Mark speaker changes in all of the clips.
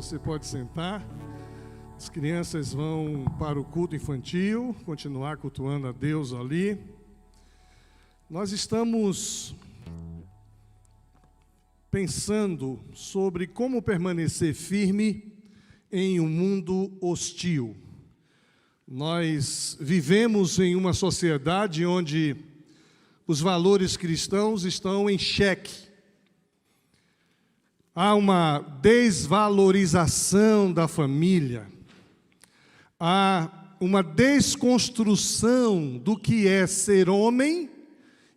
Speaker 1: Você pode sentar. As crianças vão para o culto infantil, continuar cultuando a Deus ali. Nós estamos pensando sobre como permanecer firme em um mundo hostil. Nós vivemos em uma sociedade onde os valores cristãos estão em xeque. Há uma desvalorização da família. Há uma desconstrução do que é ser homem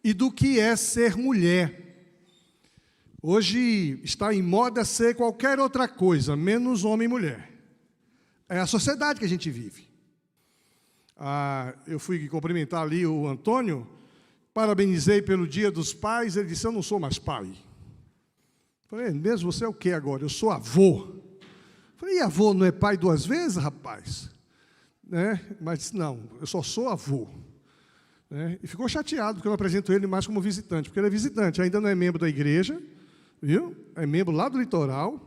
Speaker 1: e do que é ser mulher. Hoje está em moda ser qualquer outra coisa, menos homem e mulher. É a sociedade que a gente vive. Eu fui cumprimentar ali o Antônio, parabenizei pelo Dia dos Pais, ele disse, eu não sou mais pai. Falei, mesmo você é o que agora? Eu sou avô. Falei, e avô não é pai duas vezes, rapaz? Mas disse, não, eu só sou avô. E ficou chateado, porque eu não apresento ele mais como visitante, porque ele é visitante, ainda não é membro da igreja, viu? É membro lá do litoral.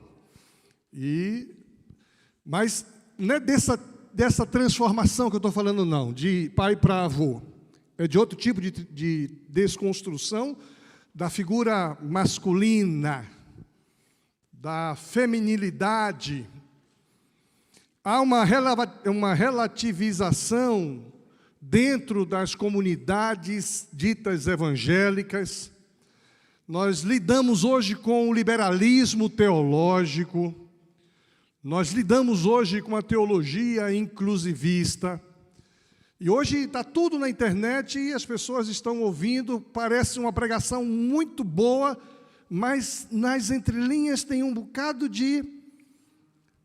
Speaker 1: Mas não é dessa transformação que eu estou falando, não, de pai para avô. É de outro tipo de desconstrução da figura masculina, da feminilidade. Há uma relativização dentro das comunidades ditas evangélicas. Nós lidamos hoje com o liberalismo teológico, nós lidamos hoje com a teologia inclusivista, e hoje está tudo na internet e as pessoas estão ouvindo, parece uma pregação muito boa, mas nas entrelinhas tem um bocado de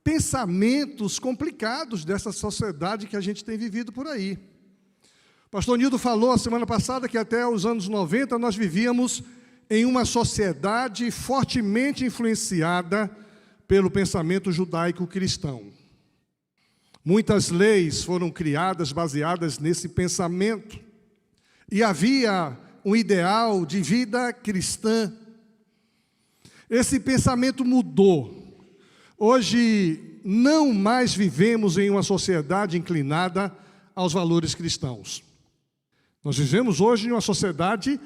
Speaker 1: pensamentos complicados dessa sociedade que a gente tem vivido por aí. O pastor Nildo falou a semana passada que até os anos 90 nós vivíamos em uma sociedade fortemente influenciada pelo pensamento judaico-cristão. Muitas leis foram criadas baseadas nesse pensamento. E havia um ideal de vida cristã. Esse pensamento mudou. Hoje, não mais vivemos em uma sociedade inclinada aos valores cristãos. Nós vivemos hoje em uma sociedade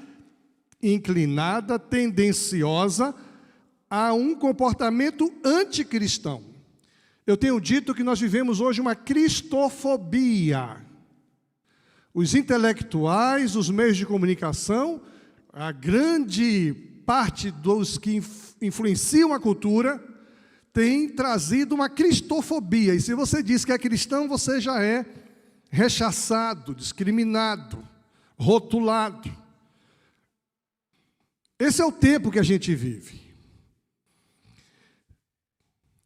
Speaker 1: inclinada, tendenciosa a um comportamento anticristão. Eu tenho dito que nós vivemos hoje uma cristofobia. Os intelectuais, os meios de comunicação, a grande parte dos que influenciam a cultura, tem trazido uma cristofobia. E se você diz que é cristão, você já é rechaçado, discriminado, rotulado. Esse é o tempo que a gente vive.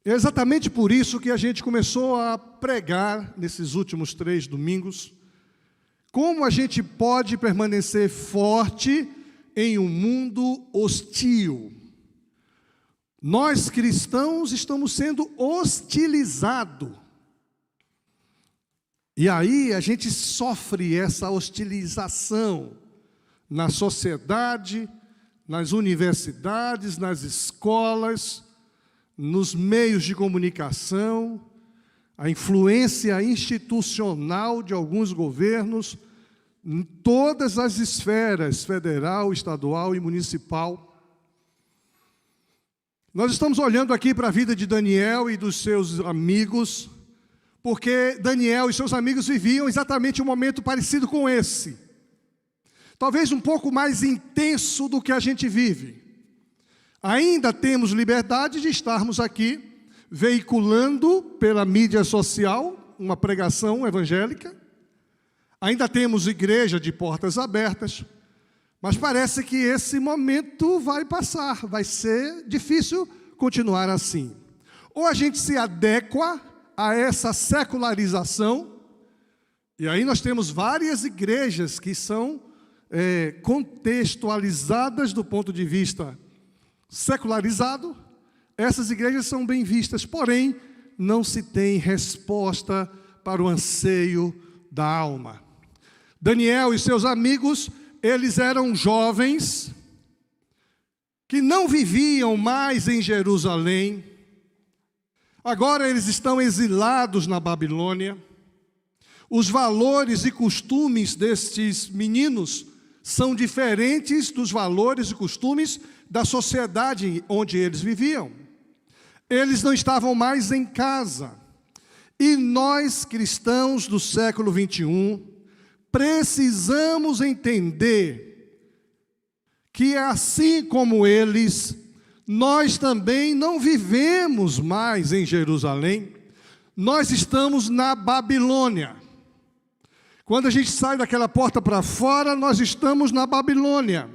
Speaker 1: É exatamente por isso que a gente começou a pregar, nesses últimos 3 domingos, como a gente pode permanecer forte em um mundo hostil. Nós, cristãos, estamos sendo hostilizados. E aí a gente sofre essa hostilização na sociedade, nas universidades, nas escolas, nos meios de comunicação, a influência institucional de alguns governos, em todas as esferas, federal, estadual e municipal. Nós estamos olhando aqui para a vida de Daniel e dos seus amigos, porque Daniel e seus amigos viviam exatamente um momento parecido com esse. Talvez um pouco mais intenso do que a gente vive. Ainda temos liberdade de estarmos aqui, veiculando pela mídia social uma pregação evangélica. Ainda temos igreja de portas abertas, mas parece que esse momento vai passar, vai ser difícil continuar assim. Ou a gente se adequa a essa secularização, e aí nós temos várias igrejas que são contextualizadas do ponto de vista secularizado. Essas igrejas são bem vistas, porém, não se tem resposta para o anseio da alma. Daniel e seus amigos, eles eram jovens que não viviam mais em Jerusalém. Agora eles estão exilados na Babilônia. Os valores e costumes destes meninos são diferentes dos valores e costumes da sociedade onde eles viviam. Eles não estavam mais em casa. E nós, cristãos do século 21, precisamos entender que, assim como eles, nós também não vivemos mais em Jerusalém, nós estamos na Babilônia. Quando a gente sai daquela porta para fora, nós estamos na Babilônia.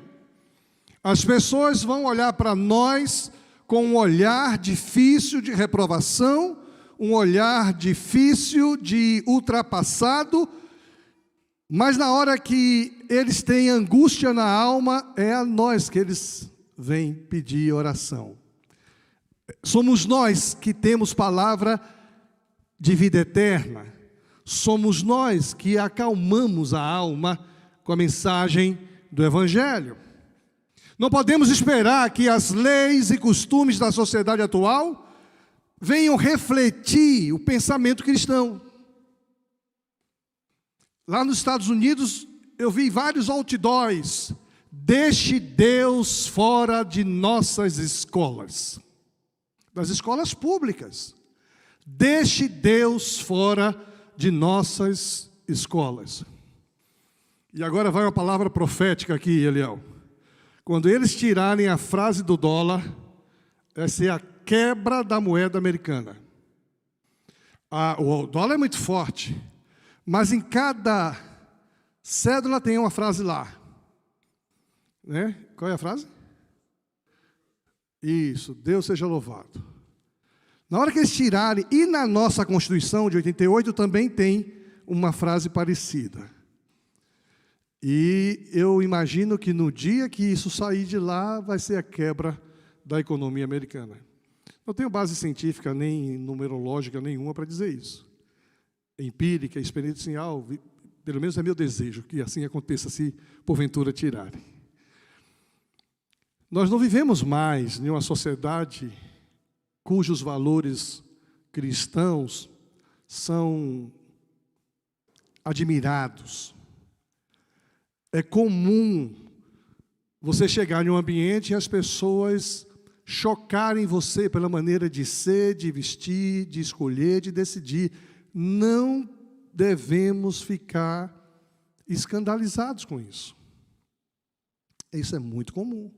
Speaker 1: As pessoas vão olhar para nós com um olhar difícil de reprovação, um olhar difícil de ultrapassado, mas na hora que eles têm angústia na alma, é a nós que eles vêm pedir oração. Somos nós que temos palavra de vida eterna. Somos nós que acalmamos a alma com a mensagem do Evangelho. Não podemos esperar que as leis e costumes da sociedade atual venham refletir o pensamento cristão. Lá nos Estados Unidos, eu vi vários outdoors: deixe Deus fora de nossas escolas, das escolas públicas. Deixe Deus fora de nossas escolas. E agora vai uma palavra profética aqui, Eliel. Quando eles tirarem a frase do dólar, vai ser a quebra da moeda americana. O dólar é muito forte, mas em cada cédula tem uma frase lá. Né? Qual é a frase? Isso, Deus seja louvado. Na hora que eles tirarem, e na nossa Constituição de 88 também tem uma frase parecida. E eu imagino que no dia que isso sair de lá, vai ser a quebra da economia americana. Não tenho base científica, nem numerológica nenhuma para dizer isso. Empírica, experiencial, pelo menos é meu desejo que assim aconteça, se porventura tirarem. Nós não vivemos mais em uma sociedade cujos valores cristãos são admirados. É comum você chegar em um ambiente e as pessoas chocarem você pela maneira de ser, de vestir, de escolher, de decidir. Não devemos ficar escandalizados com isso. Isso é muito comum.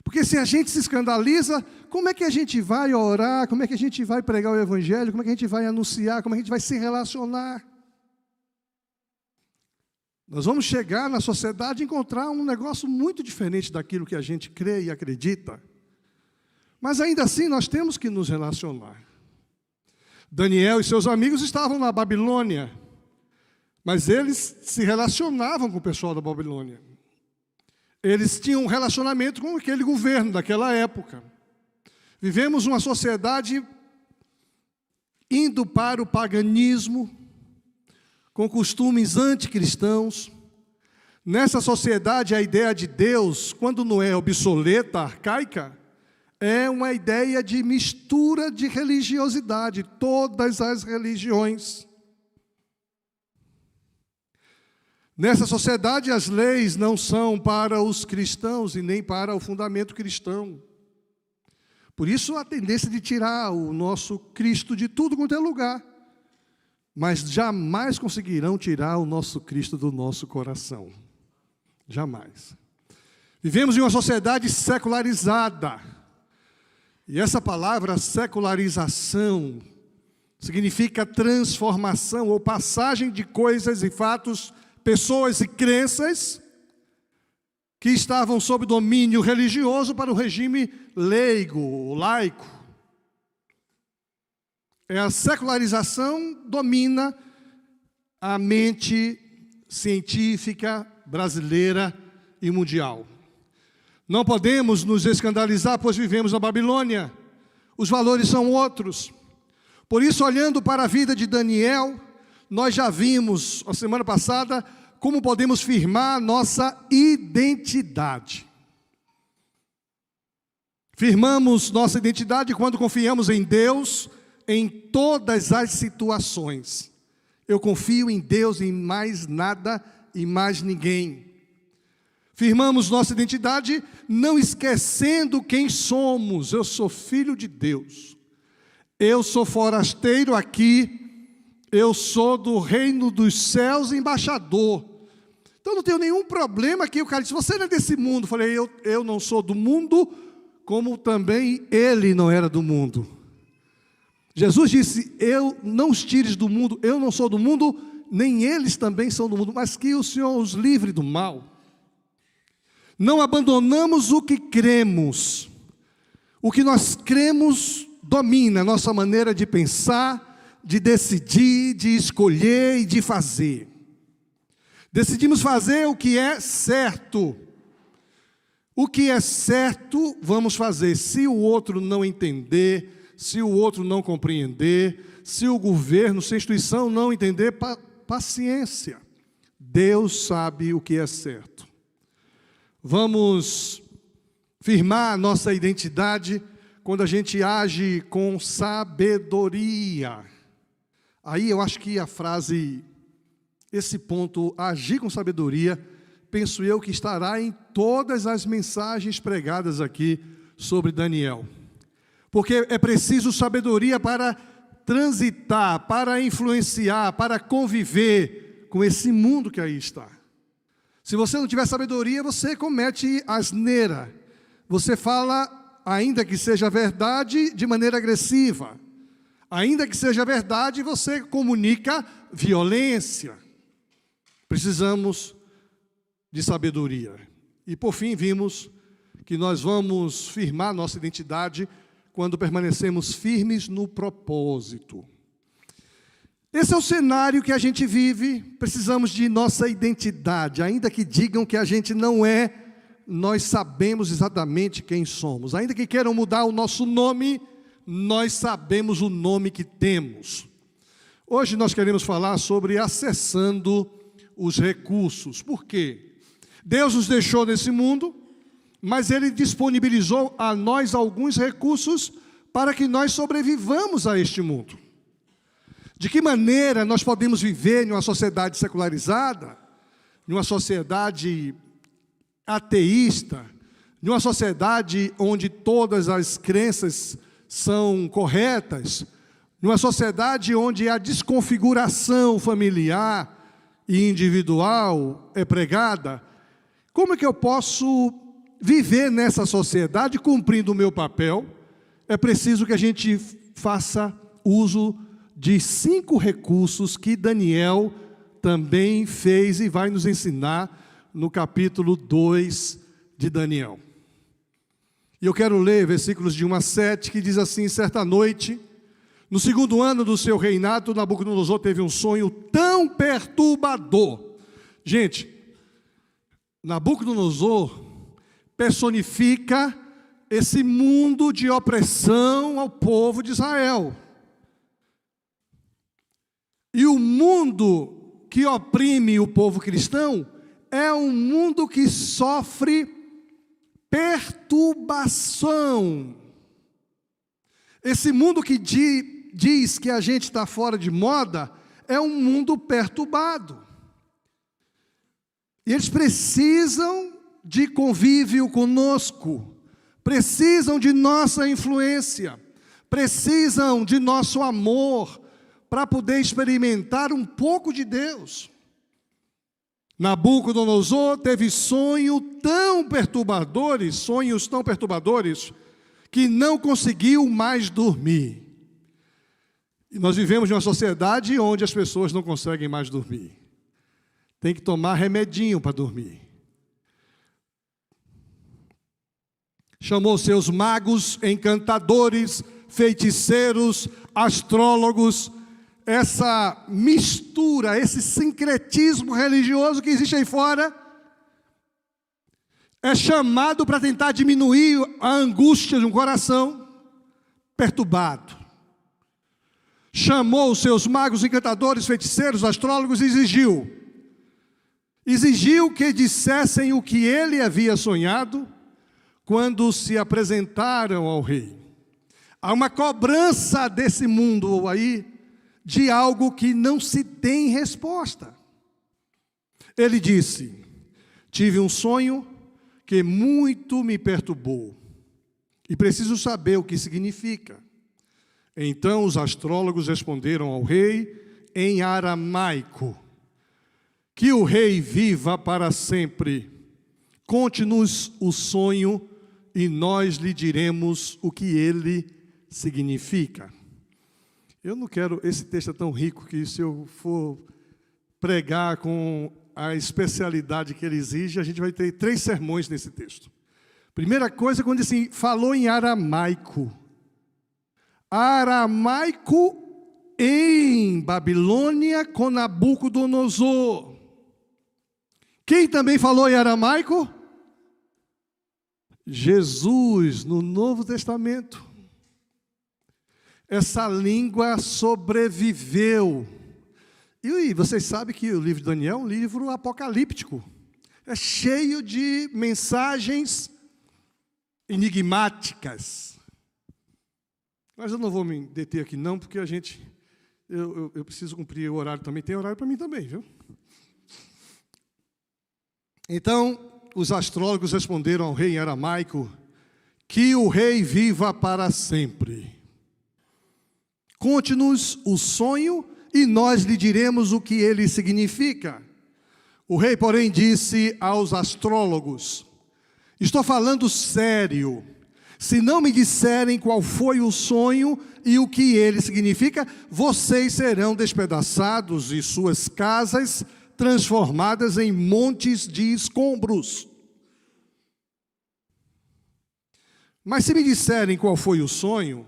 Speaker 1: Porque se a gente se escandaliza, como é que a gente vai orar? Como é que a gente vai pregar o Evangelho? Como é que a gente vai anunciar? Como é que a gente vai se relacionar? Nós vamos chegar na sociedade e encontrar um negócio muito diferente daquilo que a gente crê e acredita. Mas ainda assim nós temos que nos relacionar. Daniel e seus amigos estavam na Babilônia, mas eles se relacionavam com o pessoal da Babilônia. Eles tinham um relacionamento com aquele governo daquela época. Vivemos uma sociedade indo para o paganismo, com costumes anticristãos. Nessa sociedade, a ideia de Deus, quando não é obsoleta, arcaica, é uma ideia de mistura de religiosidade, todas as religiões. Nessa sociedade, as leis não são para os cristãos e nem para o fundamento cristão. Por isso, a tendência de tirar o nosso Cristo de tudo quanto é lugar. Mas jamais conseguirão tirar o nosso Cristo do nosso coração. Jamais. Vivemos em uma sociedade secularizada. E essa palavra secularização significa transformação ou passagem de coisas e fatos, pessoas e crenças que estavam sob domínio religioso para o regime leigo, laico. A secularização domina a mente científica brasileira e mundial. Não podemos nos escandalizar, pois vivemos na Babilônia. Os valores são outros. Por isso, olhando para a vida de Daniel, nós já vimos, a semana passada, como podemos firmar nossa identidade. Firmamos nossa identidade quando confiamos em Deus em todas as situações. Eu confio em Deus em mais nada e mais ninguém. Firmamos nossa identidade não esquecendo quem somos. Eu sou filho de Deus. Eu sou forasteiro aqui. Eu sou do reino dos céus, embaixador. Então não tenho nenhum problema aqui. O cara disse, você não é desse mundo. Eu falei, eu não sou do mundo, como também ele não era do mundo. Jesus disse, não os tires do mundo, eu não sou do mundo, nem eles também são do mundo, mas que o Senhor os livre do mal. Não abandonamos o que cremos. O que nós cremos domina a nossa maneira de pensar, de decidir, de escolher e de fazer. Decidimos fazer o que é certo. O que é certo, vamos fazer. Se o outro não entender, se o outro não compreender, se o governo, se a instituição não entender, paciência. Deus sabe o que é certo. Vamos firmar nossa identidade quando a gente age com sabedoria. Aí eu acho que a frase, esse ponto, agir com sabedoria, penso eu que estará em todas as mensagens pregadas aqui sobre Daniel. Porque é preciso sabedoria para transitar, para influenciar, para conviver com esse mundo que aí está. Se você não tiver sabedoria, você comete asneira. Você fala, ainda que seja verdade, de maneira agressiva. Ainda que seja verdade, você comunica violência. Precisamos de sabedoria. E por fim vimos que nós vamos firmar nossa identidade quando permanecemos firmes no propósito. Esse é o cenário que a gente vive. Precisamos de nossa identidade. Ainda que digam que a gente não é, nós sabemos exatamente quem somos. Ainda que queiram mudar o nosso nome, nós sabemos o nome que temos. Hoje nós queremos falar sobre acessando os recursos. Por quê? Deus nos deixou nesse mundo, mas Ele disponibilizou a nós alguns recursos para que nós sobrevivamos a este mundo. De que maneira nós podemos viver em uma sociedade secularizada, em uma sociedade ateísta, em uma sociedade onde todas as crenças são corretas, em uma sociedade onde a desconfiguração familiar e individual é pregada? Como é que eu posso viver nessa sociedade cumprindo o meu papel? É preciso que a gente faça uso de 5 recursos que Daniel também fez e vai nos ensinar no capítulo 2 de Daniel. E eu quero ler versículos de 1 a 7, que diz assim: certa noite, no 2º ano do seu reinado, Nabucodonosor teve um sonho tão perturbador. Gente, Nabucodonosor personifica esse mundo de opressão ao povo de Israel. E o mundo que oprime o povo cristão é um mundo que sofre perturbação. Esse mundo que diz que a gente está fora de moda é um mundo perturbado. E eles precisam de convívio conosco, precisam de nossa influência, precisam de nosso amor, para poder experimentar um pouco de Deus. Nabucodonosor teve sonhos tão perturbadores, que não conseguiu mais dormir. E nós vivemos em uma sociedade onde as pessoas não conseguem mais dormir. Tem que tomar remedinho para dormir. Chamou seus magos, encantadores, feiticeiros, astrólogos, essa mistura, esse sincretismo religioso que existe aí fora, é chamado para tentar diminuir a angústia de um coração perturbado. Chamou os seus magos, encantadores, feiticeiros, astrólogos e exigiu que dissessem o que ele havia sonhado, quando se apresentaram ao rei. Há uma cobrança desse mundo aí de algo que não se tem resposta. Ele disse: tive um sonho que muito me perturbou e preciso saber o que significa. Então os astrólogos responderam ao rei em aramaico: que o rei viva para sempre. Conte-nos o sonho e nós lhe diremos o que ele significa. Eu não quero, esse texto é tão rico que se eu for pregar com a especialidade que ele exige, a gente vai ter 3 sermões nesse texto. Primeira coisa, quando assim, falou em aramaico. Aramaico em Babilônia com Nabucodonosor. Quem também falou em aramaico? Jesus, no Novo Testamento. Essa língua sobreviveu. E vocês sabem que o livro de Daniel é um livro apocalíptico. É cheio de mensagens enigmáticas. Mas eu não vou me deter aqui não, porque eu preciso cumprir o horário também. Tem horário para mim também, viu? Então, os astrólogos responderam ao rei em aramaico: que o rei viva para sempre. Conte-nos o sonho e nós lhe diremos o que ele significa. O rei, porém, disse aos astrólogos: estou falando sério. Se não me disserem qual foi o sonho e o que ele significa, vocês serão despedaçados e suas casas transformadas em montes de escombros. Mas se me disserem qual foi o sonho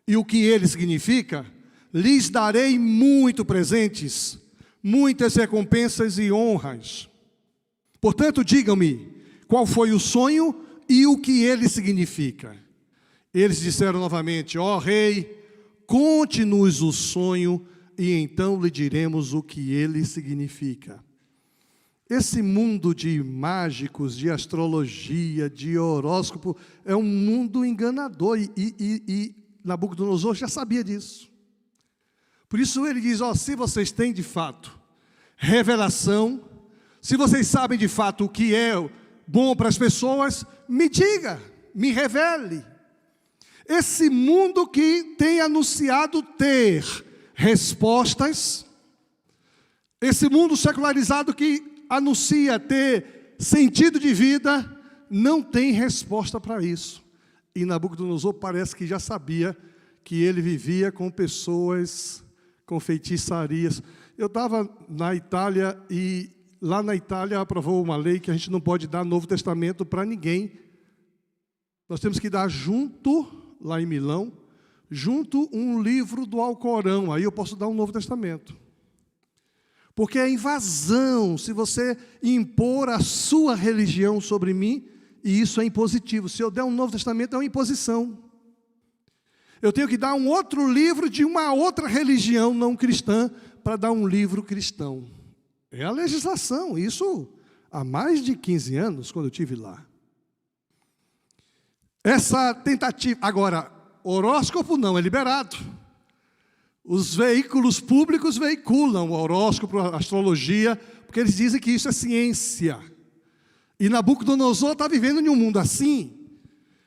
Speaker 1: e o que ele significa, lhes darei muito presentes, muitas recompensas e honras. Portanto, digam-me qual foi o sonho e o que ele significa. Eles disseram novamente: ó rei, conte-nos o sonho e então lhe diremos o que ele significa. Esse mundo de mágicos, de astrologia, de horóscopo, é um mundo enganador e Nabucodonosor já sabia disso. Por isso ele diz: ó, se vocês têm de fato revelação, se vocês sabem de fato o que é bom para as pessoas, me diga, me revele. Esse mundo que tem anunciado ter respostas, esse mundo secularizado que anuncia ter sentido de vida, não tem resposta para isso. E Nabucodonosor parece que já sabia que ele vivia com pessoas com feitiçarias. Eu estava na Itália e lá na Itália aprovou uma lei que a gente não pode dar Novo Testamento para ninguém. Nós temos que dar junto, lá em Milão, junto um livro do Alcorão. Aí eu posso dar um Novo Testamento. Porque é invasão se você impor a sua religião sobre mim, e isso é impositivo. Se eu der um Novo Testamento, é uma imposição. Eu tenho que dar um outro livro de uma outra religião não cristã para dar um livro cristão. É a legislação, isso há mais de 15 anos, quando eu estive lá. Essa tentativa, agora, horóscopo não é liberado. Os veículos públicos veiculam o horóscopo, a astrologia, porque eles dizem que isso é ciência. E Nabucodonosor está vivendo em um mundo assim.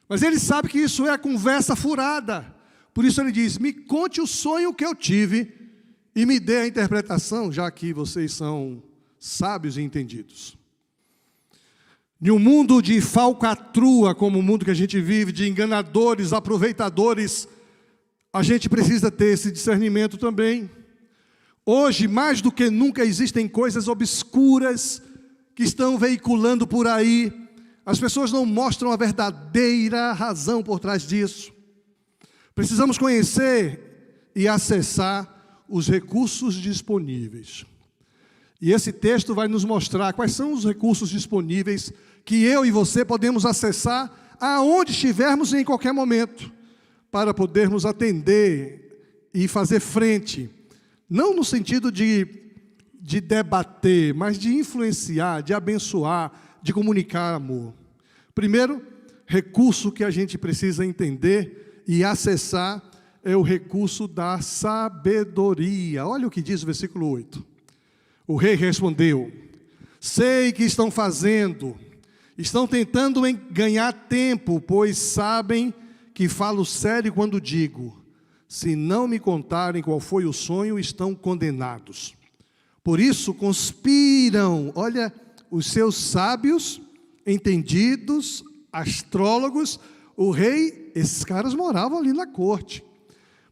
Speaker 1: Mas ele sabe que isso é conversa furada. Por isso ele diz: me conte o sonho que eu tive e me dê a interpretação, já que vocês são sábios e entendidos. Em um mundo de falcatrua, como o mundo que a gente vive, de enganadores, aproveitadores, a gente precisa ter esse discernimento também. Hoje, mais do que nunca, existem coisas obscuras que estão veiculando por aí. As pessoas não mostram a verdadeira razão por trás disso. Precisamos conhecer e acessar os recursos disponíveis. E esse texto vai nos mostrar quais são os recursos disponíveis que eu e você podemos acessar aonde estivermos em qualquer momento, para podermos atender e fazer frente, não no sentido de debater, mas de influenciar, de abençoar, de comunicar amor. Primeiro, recurso que a gente precisa entender e acessar é o recurso da sabedoria. Olha o que diz o versículo 8. O rei respondeu: sei que estão fazendo, estão tentando ganhar tempo, pois sabem que falo sério quando digo: se não me contarem qual foi o sonho, estão condenados. Por isso conspiram, olha, os seus sábios, entendidos, astrólogos, o rei, esses caras moravam ali na corte.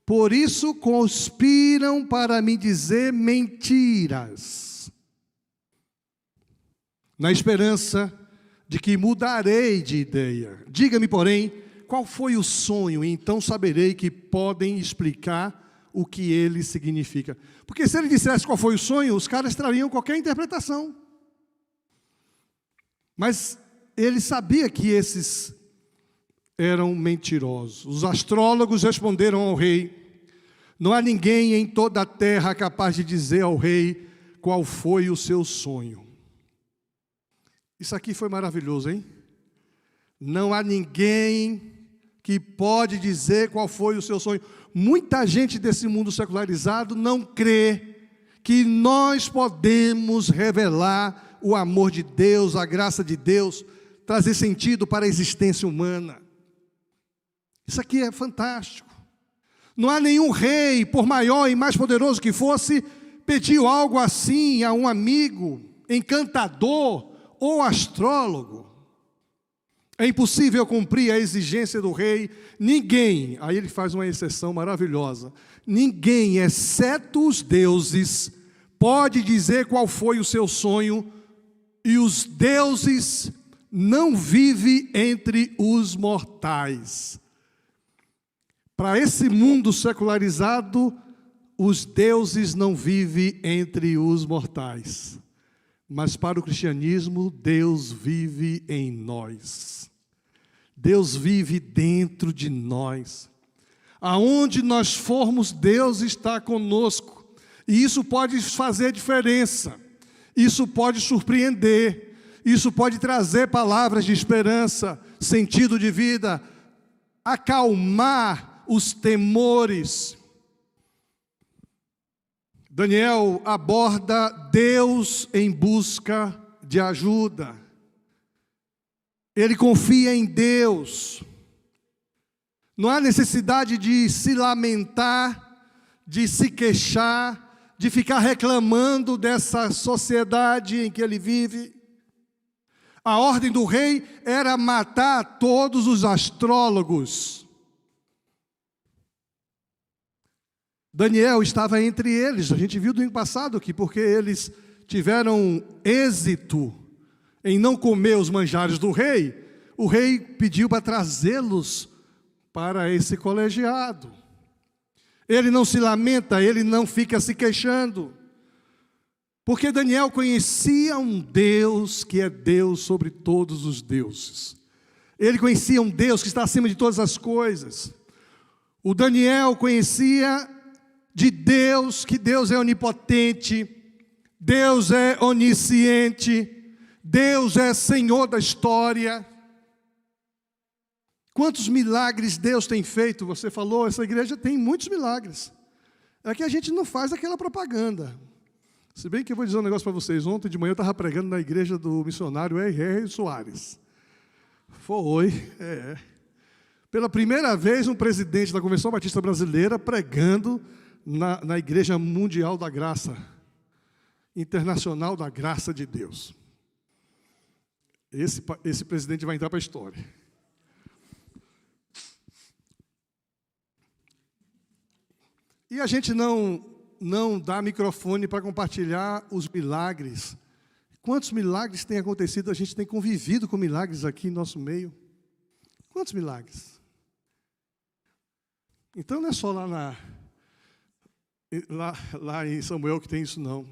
Speaker 1: Por isso conspiram para me dizer mentiras, na esperança de que mudarei de ideia. Diga-me, porém, qual foi o sonho, e então saberei que podem explicar o que ele significa. Porque se ele dissesse qual foi o sonho, os caras trariam qualquer interpretação. Mas ele sabia que esses eram mentirosos. Os astrólogos responderam ao rei: não há ninguém em toda a terra capaz de dizer ao rei qual foi o seu sonho. Isso aqui foi maravilhoso, hein? Não há ninguém que pode dizer qual foi o seu sonho. Muita gente desse mundo secularizado não crê que nós podemos revelar o amor de Deus, a graça de Deus, trazer sentido para a existência humana. Isso aqui é fantástico. Não há nenhum rei, por maior e mais poderoso que fosse, pediu algo assim a um amigo, encantador ou astrólogo. É impossível cumprir a exigência do rei. Ninguém, aí ele faz uma exceção maravilhosa, ninguém, exceto os deuses, pode dizer qual foi o seu sonho, e os deuses não vivem entre os mortais. Para esse mundo secularizado, os deuses não vivem entre os mortais. Mas para o cristianismo, Deus vive em nós. Deus vive dentro de nós. Aonde nós formos, Deus está conosco. E isso pode fazer diferença. Isso pode surpreender. Isso pode trazer palavras de esperança, sentido de vida, acalmar os temores. Daniel aborda Deus em busca de ajuda. Ele confia em Deus. Não há necessidade de se lamentar, de se queixar, de ficar reclamando dessa sociedade em que ele vive. A ordem do rei era matar todos os astrólogos. Daniel estava entre eles. A gente viu domingo passado que porque eles tiveram êxito em não comer os manjares do rei, o rei pediu para trazê-los para esse colegiado. Ele não se lamenta, ele não fica se queixando, porque Daniel conhecia um Deus que é Deus sobre todos os deuses. Ele conhecia um Deus que está acima de todas as coisas. O Daniel conhecia de Deus, que Deus é onipotente, Deus é onisciente, Deus é Senhor da história. Quantos milagres Deus tem feito? Você falou, essa igreja tem muitos milagres. É que a gente não faz aquela propaganda. Se bem que eu vou dizer um negócio para vocês. Ontem de manhã eu estava pregando na igreja do missionário R.R. Soares. Pela primeira vez um presidente da Convenção Batista Brasileira pregando na Igreja Mundial da Graça, Internacional da Graça de Deus. Esse presidente vai entrar para a história. E a gente não dá microfone para compartilhar os milagres. Quantos milagres têm acontecido? A gente tem convivido com milagres aqui em nosso meio. Quantos milagres? Então não é só lá em Samuel que tem isso, não.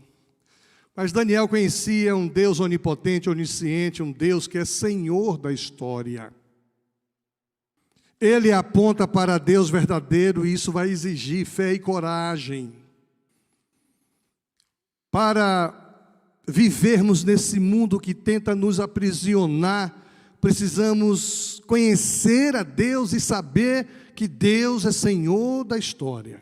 Speaker 1: Mas Daniel conhecia um Deus onipotente, onisciente, um Deus que é Senhor da história. Ele aponta para Deus verdadeiro, e isso vai exigir fé e coragem para vivermos nesse mundo que tenta nos aprisionar precisamos conhecer a Deus e saber que Deus é Senhor da história.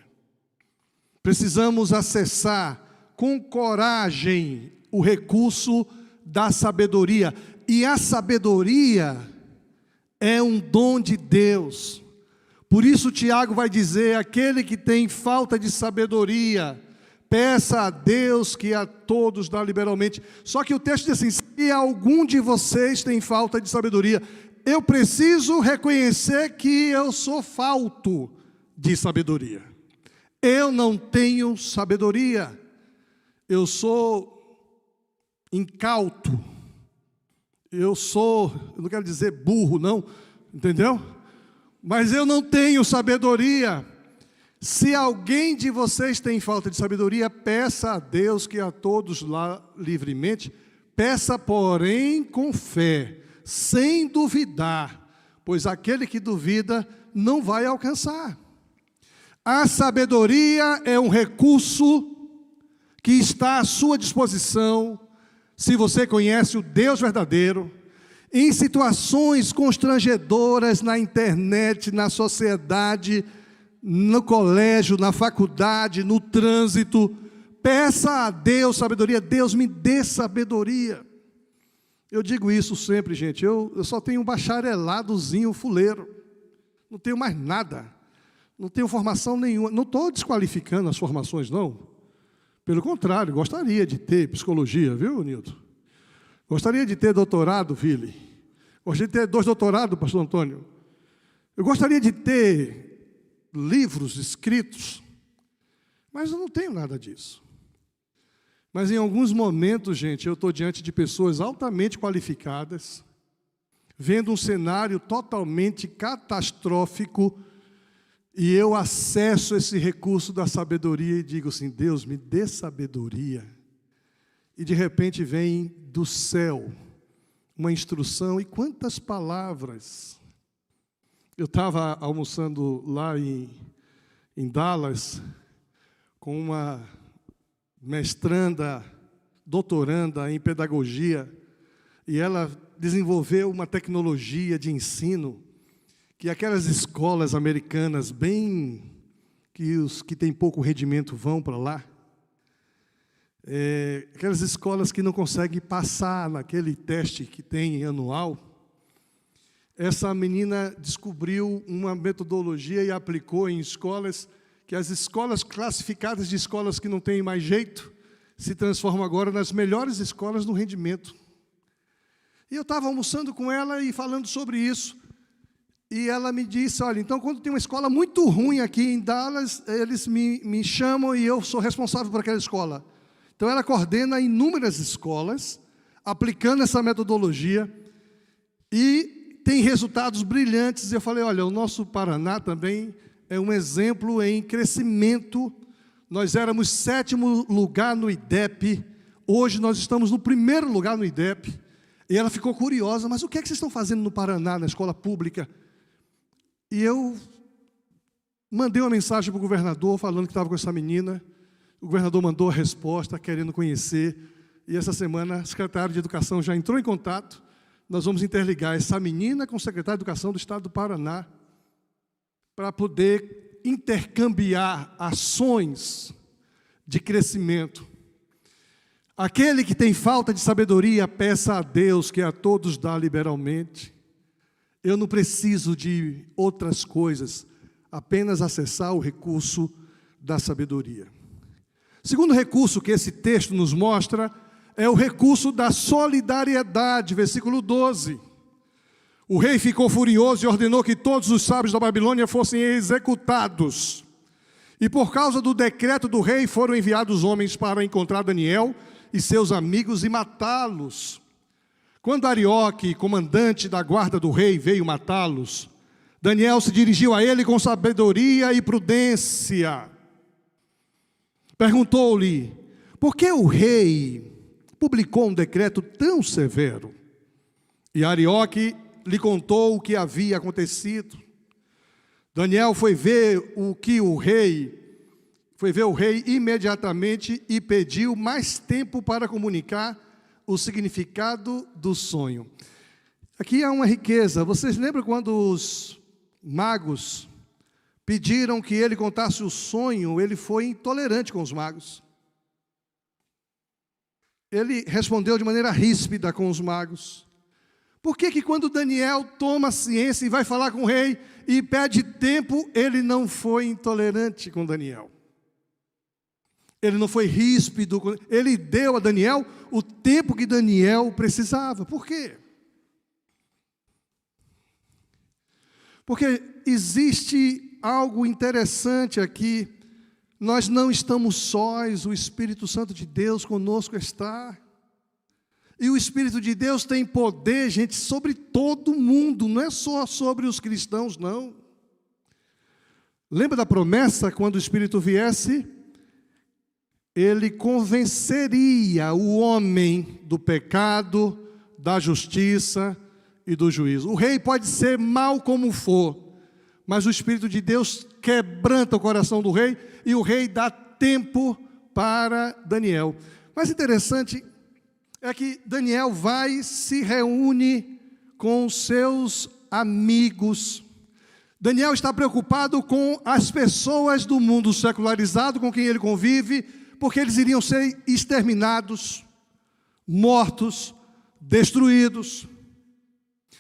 Speaker 1: Precisamos acessar com coragem o recurso da sabedoria. E a sabedoria é um dom de Deus. Por isso Tiago vai dizer: aquele que tem falta de sabedoria, peça a Deus que a todos dá liberalmente. Só que o texto diz assim: se algum de vocês tem falta de sabedoria, eu preciso reconhecer que eu sou falto de sabedoria. Eu não tenho sabedoria. Eu sou incauto. Eu não quero dizer burro, não, entendeu? Mas eu não tenho sabedoria. Se alguém de vocês tem falta de sabedoria, peça a Deus que a todos dá livremente. Peça, porém, com fé, sem duvidar, pois aquele que duvida não vai alcançar. A sabedoria é um recurso que está à sua disposição, se você conhece o Deus verdadeiro, em situações constrangedoras na internet, na sociedade, no colégio, na faculdade, no trânsito. Peça a Deus sabedoria. Deus, me dê sabedoria. Eu digo isso sempre, gente. Eu só tenho um bachareladozinho fuleiro. Não tenho mais nada. Não tenho formação nenhuma. Não estou desqualificando as formações, não. Pelo contrário, gostaria de ter psicologia, viu, Nilton? Gostaria de ter doutorado, Vili. Gostaria de ter 2 doutorados, pastor Antônio. Eu gostaria de ter livros escritos, mas eu não tenho nada disso. Mas em alguns momentos, gente, eu estou diante de pessoas altamente qualificadas, vendo um cenário totalmente catastrófico, e eu acesso esse recurso da sabedoria e digo assim: Deus, me dê sabedoria. E de repente vem do céu uma instrução, e quantas palavras. Eu estava almoçando lá em Dallas com uma mestranda, doutoranda em pedagogia, e ela desenvolveu uma tecnologia de ensino que aquelas escolas americanas bem, que os que têm pouco rendimento vão para lá, aquelas escolas que não conseguem passar naquele teste que tem anual. Essa menina descobriu uma metodologia e aplicou em escolas, que as escolas classificadas de escolas que não têm mais jeito, se transformam agora nas melhores escolas no rendimento. E eu estava almoçando com ela e falando sobre isso, e ela me disse: olha, então quando tem uma escola muito ruim aqui em Dallas, eles me chamam e eu sou responsável por aquela escola. Então ela coordena inúmeras escolas, aplicando essa metodologia, e tem resultados brilhantes. Eu falei: olha, o nosso Paraná também é um exemplo em crescimento. Nós éramos 7º lugar no IDEP, hoje nós estamos no 1º lugar no IDEP. E ela ficou curiosa: mas o que é que vocês estão fazendo no Paraná, na escola pública? E eu mandei uma mensagem para o governador, falando que estava com essa menina. O governador mandou a resposta, querendo conhecer. E essa semana, o secretário de Educação já entrou em contato. Nós vamos interligar essa menina com o secretário de Educação do Estado do Paraná, para poder intercambiar ações de crescimento. Aquele que tem falta de sabedoria, peça a Deus que a todos dá liberalmente. Eu não preciso de outras coisas, apenas acessar o recurso da sabedoria. Segundo recurso que esse texto nos mostra é o recurso da solidariedade, versículo 12. O rei ficou furioso e ordenou que todos os sábios da Babilônia fossem executados. E por causa do decreto do rei foram enviados homens para encontrar Daniel e seus amigos e matá-los. Quando Arioque, comandante da guarda do rei, veio matá-los, Daniel se dirigiu a ele com sabedoria e prudência. Perguntou-lhe: por que o rei publicou um decreto tão severo? E Arioque lhe contou o que havia acontecido. Daniel foi ver o rei imediatamente e pediu mais tempo para comunicar o significado do sonho. Aqui há uma riqueza. Vocês lembram quando os magos pediram que ele contasse o sonho? Ele foi intolerante com os magos. Ele respondeu de maneira ríspida com os magos. Por que quando Daniel toma ciência e vai falar com o rei e pede tempo, ele não foi intolerante com Daniel? Ele não foi ríspido, ele deu a Daniel o tempo que Daniel precisava. Por quê? Porque existe algo interessante aqui. Nós não estamos sós, o Espírito Santo de Deus conosco está. E o Espírito de Deus tem poder, gente, sobre todo mundo, não é só sobre os cristãos, não. Lembra da promessa, quando o Espírito viesse? Ele convenceria o homem do pecado, da justiça e do juízo. O rei pode ser mau como for, mas o Espírito de Deus quebranta o coração do rei e o rei dá tempo para Daniel. Mas interessante é que Daniel se reúne com seus amigos. Daniel está preocupado com as pessoas do mundo secularizado com quem ele convive, porque eles iriam ser exterminados, mortos, destruídos.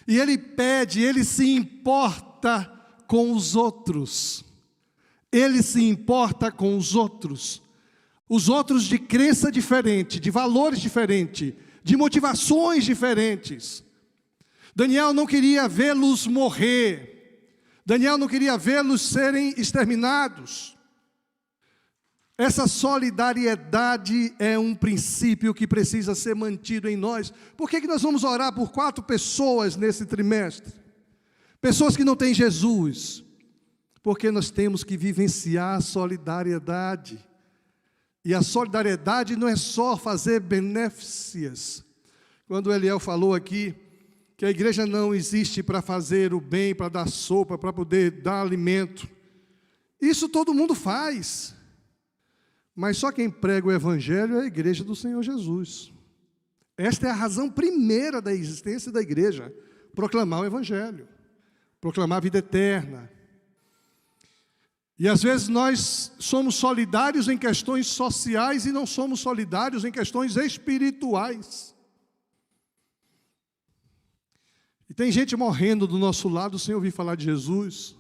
Speaker 1: E ele pede, ele se importa com os outros. Ele se importa com os outros de crença diferente, de valores diferentes, de motivações diferentes. Daniel não queria vê-los morrer. Daniel não queria vê-los serem exterminados. Essa solidariedade é um princípio que precisa ser mantido em nós. Por que nós vamos orar por 4 pessoas nesse trimestre? Pessoas que não têm Jesus. Porque nós temos que vivenciar a solidariedade. E a solidariedade não é só fazer benéficas. Quando o Eliel falou aqui que a igreja não existe para fazer o bem, para dar sopa, para poder dar alimento. Isso todo mundo faz. Mas só quem prega o evangelho é a igreja do Senhor Jesus. Esta é a razão primeira da existência da igreja. Proclamar o evangelho. Proclamar a vida eterna. E às vezes nós somos solidários em questões sociais e não somos solidários em questões espirituais. E tem gente morrendo do nosso lado sem ouvir falar de Jesus.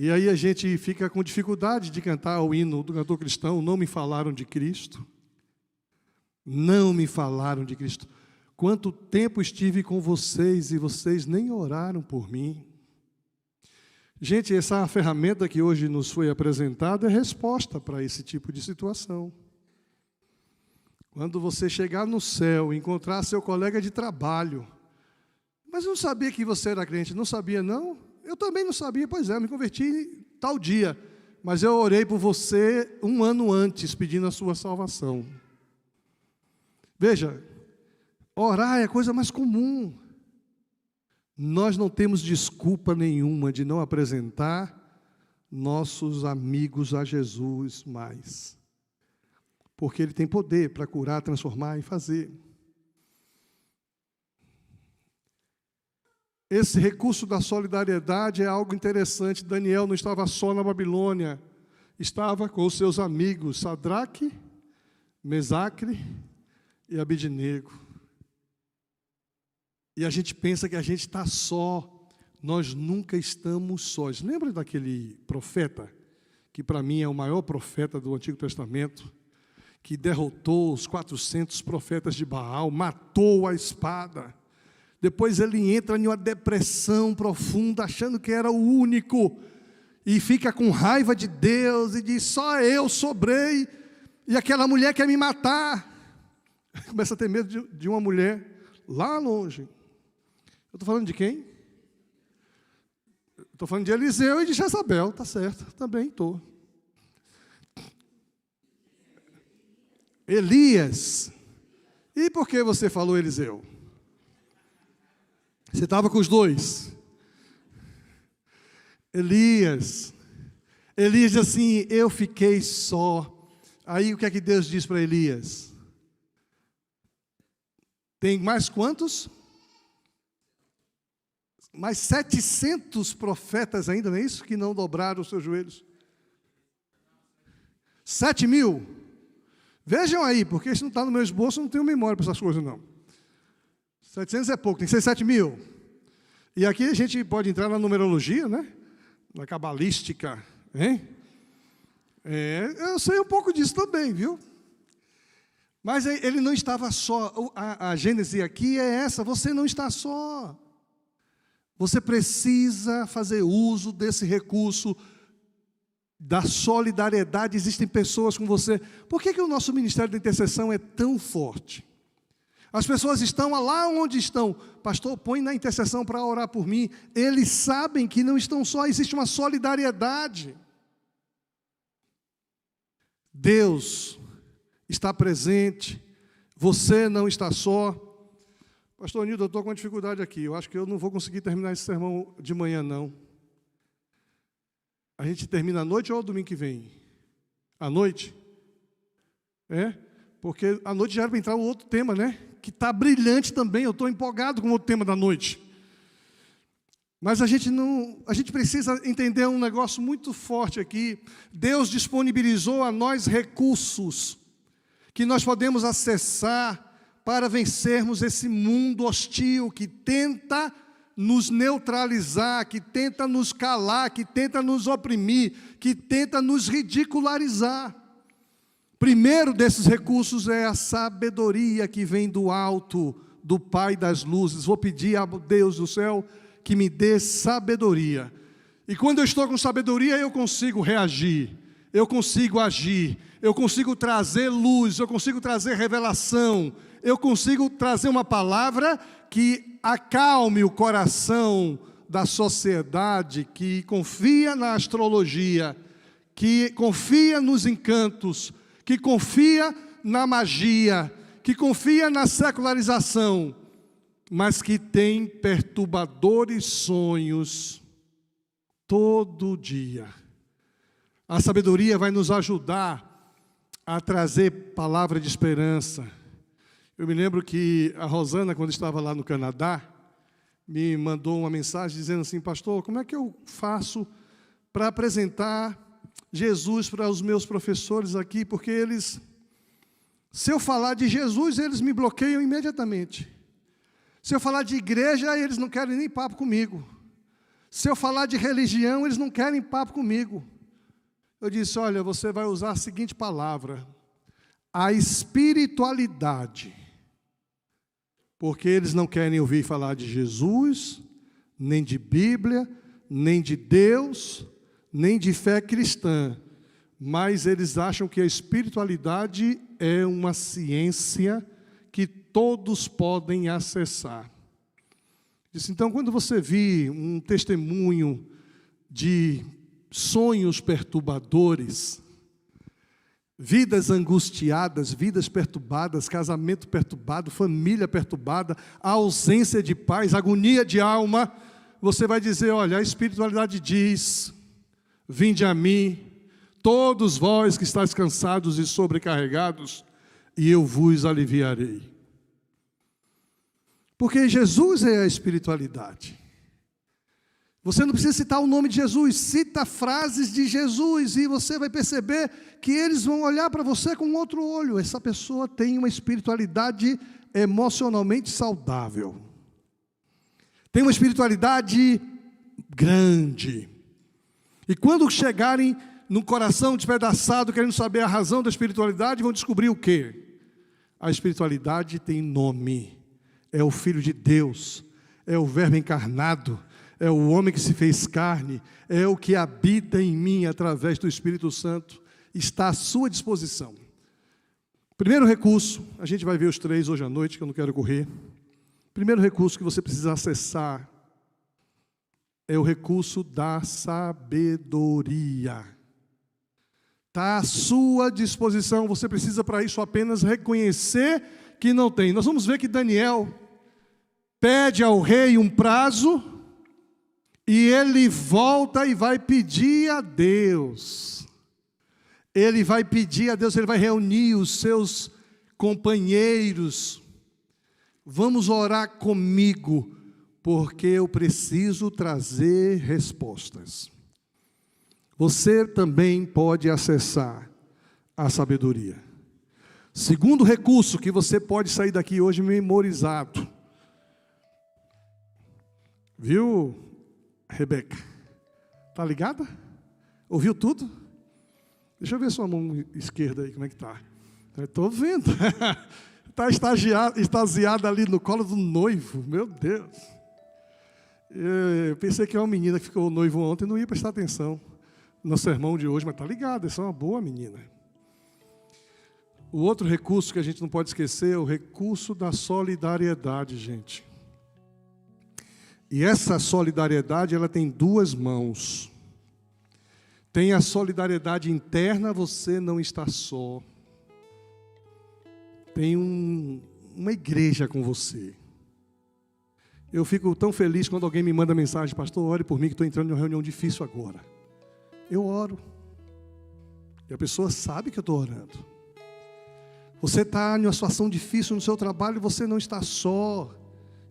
Speaker 1: E aí a gente fica com dificuldade de cantar o hino do cantor cristão, não me falaram de Cristo. Não me falaram de Cristo. Quanto tempo estive com vocês e vocês nem oraram por mim. Gente, essa ferramenta que hoje nos foi apresentada é resposta para esse tipo de situação. Quando você chegar no céu e encontrar seu colega de trabalho, mas eu não sabia que você era crente, não sabia não? Eu também não sabia, pois é, me converti tal dia, mas eu orei por você 1 ano antes, pedindo a sua salvação. Veja, orar é a coisa mais comum. Nós não temos desculpa nenhuma de não apresentar nossos amigos a Jesus mais. Porque Ele tem poder para curar, transformar e fazer. Esse recurso da solidariedade é algo interessante. Daniel não estava só na Babilônia. Estava com os seus amigos Sadraque, Mesaque e Abednego. E a gente pensa que a gente está só. Nós nunca estamos sós. Lembra daquele profeta, que para mim é o maior profeta do Antigo Testamento, que derrotou os 400 profetas de Baal, matou a espada. Depois ele entra em uma depressão profunda, achando que era o único, e fica com raiva de Deus, e diz, só eu sobrei, e aquela mulher quer me matar. Começa a ter medo de uma mulher lá longe. Eu estou falando de quem? Estou falando de Eliseu e de Jezabel, tá certo, também estou. Elias. E por que você falou Eliseu? Você estava com os dois. Elias diz assim, eu fiquei só. Aí o que é que Deus diz para Elias? Tem mais quantos? mais 700 profetas ainda, não é isso? Que não dobraram os seus joelhos. 7.000. Vejam aí, porque isso não está no meu esboço, eu não tenho memória para essas coisas, não. 700 é pouco, tem que ser 7.000. E aqui a gente pode entrar na numerologia, né? Na cabalística, hein? Eu sei um pouco disso também, viu? Mas ele não estava só. A Gênese aqui é essa, você não está só. Você precisa fazer uso desse recurso da solidariedade. Existem pessoas com você. Por que o nosso ministério da intercessão é tão forte? As pessoas estão lá onde estão. Pastor, põe na intercessão para orar por mim. Eles sabem que não estão só, existe uma solidariedade. Deus está presente, você não está só. Pastor Nildo, eu estou com uma dificuldade aqui, eu acho que eu não vou conseguir terminar esse sermão de manhã, não. A gente termina à noite ou domingo que vem? À noite? Porque à noite já era para entrar um outro tema, né? Que está brilhante também, eu estou empolgado com o outro tema da noite. Mas a gente precisa entender um negócio muito forte aqui. Deus disponibilizou a nós recursos que nós podemos acessar para vencermos esse mundo hostil que tenta nos neutralizar, que tenta nos calar, que tenta nos oprimir, que tenta nos ridicularizar. Primeiro desses recursos é a sabedoria que vem do alto, do Pai das luzes. Vou pedir a Deus do céu que me dê sabedoria. E quando eu estou com sabedoria, eu consigo reagir, eu consigo agir, eu consigo trazer luz, eu consigo trazer revelação, eu consigo trazer uma palavra que acalme o coração da sociedade que confia na astrologia, que confia nos encantos, que confia na magia, que confia na secularização, mas que tem perturbadores sonhos todo dia. A sabedoria vai nos ajudar a trazer palavra de esperança. Eu me lembro que a Rosana, quando estava lá no Canadá, me mandou uma mensagem dizendo assim: pastor, como é que eu faço para apresentar Jesus para os meus professores aqui? Porque eles, se eu falar de Jesus, eles me bloqueiam imediatamente. Se eu falar de igreja, eles não querem nem papo comigo. Se eu falar de religião, eles não querem papo comigo. Eu disse: olha, você vai usar a seguinte palavra: a espiritualidade. Porque eles não querem ouvir falar de Jesus, nem de Bíblia, nem de Deus, nem de fé cristã. Mas eles acham que a espiritualidade é uma ciência que todos podem acessar. Disse: então, quando você vir um testemunho de sonhos perturbadores, vidas angustiadas, vidas perturbadas, casamento perturbado, família perturbada, ausência de paz, agonia de alma, você vai dizer: olha, a espiritualidade diz: vinde a mim, todos vós que estáis cansados e sobrecarregados, e eu vos aliviarei. Porque Jesus é a espiritualidade. Você não precisa citar o nome de Jesus, cita frases de Jesus e você vai perceber que eles vão olhar para você com outro olho. Essa pessoa tem uma espiritualidade emocionalmente saudável. Tem uma espiritualidade grande. E quando chegarem no coração despedaçado, querendo saber a razão da espiritualidade, vão descobrir o quê? A espiritualidade tem nome. É o Filho de Deus, é o Verbo encarnado, é o homem que se fez carne, é o que habita em mim através do Espírito Santo, está à sua disposição. Primeiro recurso, a gente vai ver os três hoje à noite, que eu não quero correr. Primeiro recurso que você precisa acessar é o recurso da sabedoria. Está à sua disposição, você precisa para isso apenas reconhecer que não tem. Nós vamos ver que Daniel pede ao rei um prazo e ele volta e vai pedir a Deus. Ele vai pedir a Deus, ele vai reunir os seus companheiros. Vamos orar comigo, porque eu preciso trazer respostas. Você também pode acessar a sabedoria. Segundo recurso que você pode sair daqui hoje memorizado. Viu, Rebeca? Tá ligada? Ouviu tudo? Deixa eu ver sua mão esquerda aí, como é que tá. Estou vendo. Está extasiada ali no colo do noivo. Meu Deus. Eu pensei que é uma menina que ficou noivo ontem e não ia prestar atenção no sermão de hoje, mas está ligada, essa é uma boa menina. O outro recurso que a gente não pode esquecer é o recurso da solidariedade, gente. E essa solidariedade, ela tem duas mãos. Tem a solidariedade interna, você não está só. Tem uma igreja com você. Eu fico tão feliz quando alguém me manda mensagem: pastor, ore por mim que estou entrando em uma reunião difícil agora. Eu oro. E a pessoa sabe que eu estou orando. Você está em uma situação difícil no seu trabalho, você não está só.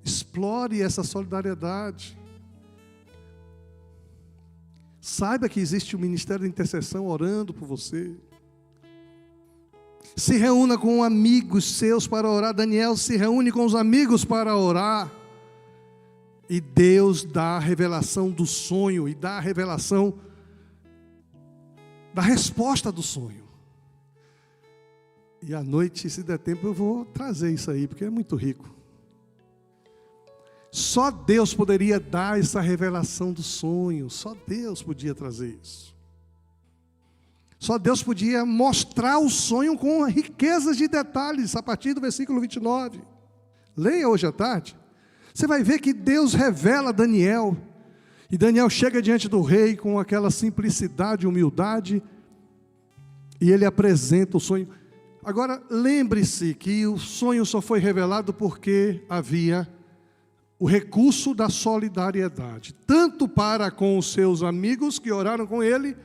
Speaker 1: Explore essa solidariedade. Saiba que existe o ministério de intercessão orando por você. Se reúna com amigos seus para orar. Daniel se reúne com os amigos para orar. E Deus dá a revelação do sonho e dá a revelação da resposta do sonho. E à noite, se der tempo, eu vou trazer isso aí, porque é muito rico. Só Deus poderia dar essa revelação do sonho. Só Deus podia trazer isso. Só Deus podia mostrar o sonho com riquezas de detalhes, a partir do versículo 29. Leia hoje à tarde. Você vai ver que Deus revela a Daniel. E Daniel chega diante do rei com aquela simplicidade e humildade. E ele apresenta o sonho. Agora, lembre-se que o sonho só foi revelado porque havia o recurso da solidariedade. Tanto para com os seus amigos que oraram com ele,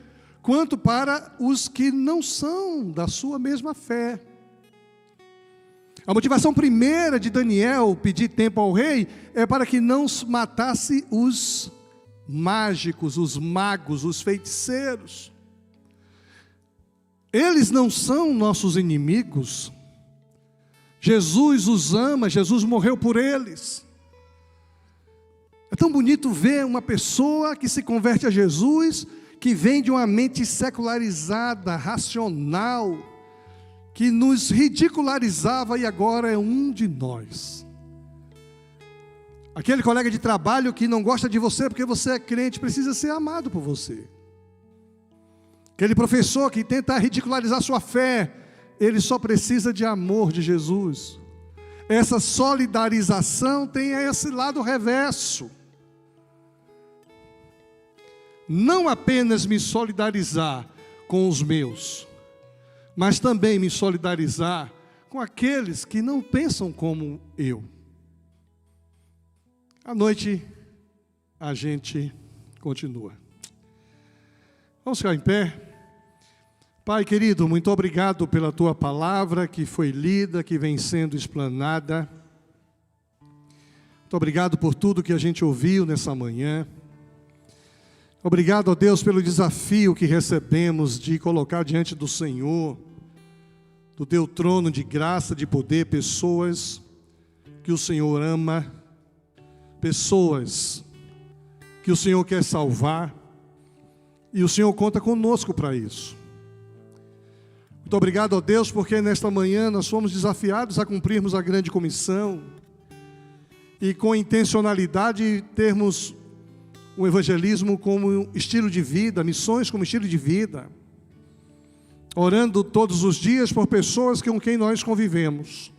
Speaker 1: quanto para os que não são da sua mesma fé. A motivação primeira de Daniel pedir tempo ao rei é para que não matasse os mágicos, os magos, os feiticeiros. Eles não são nossos inimigos. Jesus os ama, Jesus morreu por eles. É tão bonito ver uma pessoa que se converte a Jesus, que vem de uma mente secularizada, racional, que nos ridicularizava e agora é um de nós. Aquele colega de trabalho que não gosta de você porque você é crente, precisa ser amado por você. Aquele professor que tenta ridicularizar sua fé, ele só precisa de amor de Jesus. Essa solidarização tem esse lado reverso. Não apenas me solidarizar com os meus, mas também me solidarizar com aqueles que não pensam como eu. À noite, a gente continua. Vamos ficar em pé. Pai querido, muito obrigado pela Tua palavra que foi lida, que vem sendo explanada. Muito obrigado por tudo que a gente ouviu nessa manhã. Obrigado, ó Deus, pelo desafio que recebemos de colocar diante do Senhor, do Teu trono de graça, de poder, pessoas que o Senhor ama, pessoas que o Senhor quer salvar, e o Senhor conta conosco para isso. Muito obrigado, ó Deus, porque nesta manhã nós fomos desafiados a cumprirmos a grande comissão, e com intencionalidade termos o evangelismo como estilo de vida, missões como estilo de vida, orando todos os dias por pessoas com quem nós convivemos.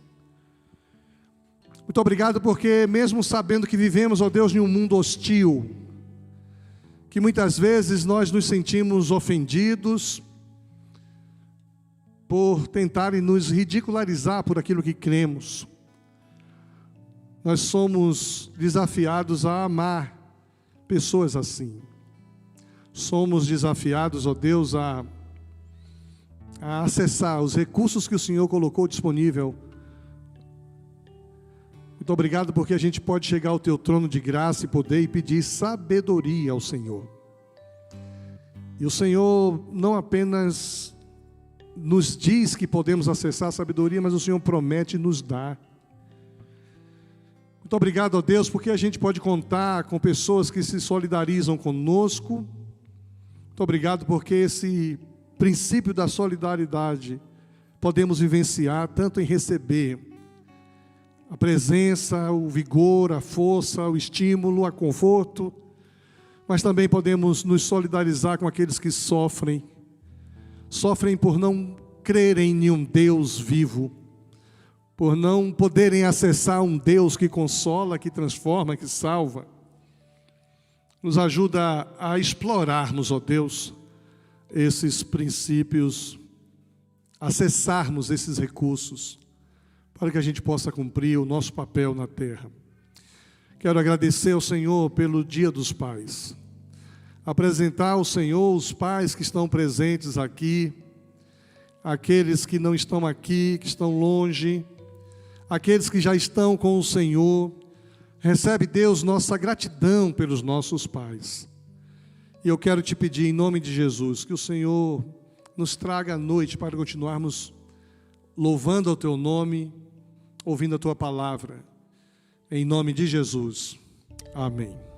Speaker 1: Muito obrigado porque mesmo sabendo que vivemos, ó Deus, em um mundo hostil, que muitas vezes nós nos sentimos ofendidos por tentarem nos ridicularizar por aquilo que cremos, nós somos desafiados a amar pessoas assim. Somos desafiados, ó Deus, a acessar os recursos que o Senhor colocou disponível. Muito obrigado porque a gente pode chegar ao teu trono de graça e poder e pedir sabedoria ao Senhor. E o Senhor não apenas nos diz que podemos acessar a sabedoria, mas o Senhor promete nos dar. Muito obrigado a Deus porque a gente pode contar com pessoas que se solidarizam conosco. Muito obrigado porque esse princípio da solidariedade podemos vivenciar tanto em receber a presença, o vigor, a força, o estímulo, o conforto, mas também podemos nos solidarizar com aqueles que sofrem por não crerem em um Deus vivo, por não poderem acessar um Deus que consola, que transforma, que salva. Nos ajuda a explorarmos, ó Deus, esses princípios, acessarmos esses recursos, para que a gente possa cumprir o nosso papel na terra. Quero agradecer ao Senhor pelo Dia dos Pais. Apresentar ao Senhor os pais que estão presentes aqui, aqueles que não estão aqui, que estão longe, aqueles que já estão com o Senhor. Recebe, Deus, nossa gratidão pelos nossos pais. E eu quero te pedir, em nome de Jesus, que o Senhor nos traga a noite para continuarmos louvando o teu nome, ouvindo a tua palavra. Em nome de Jesus. Amém.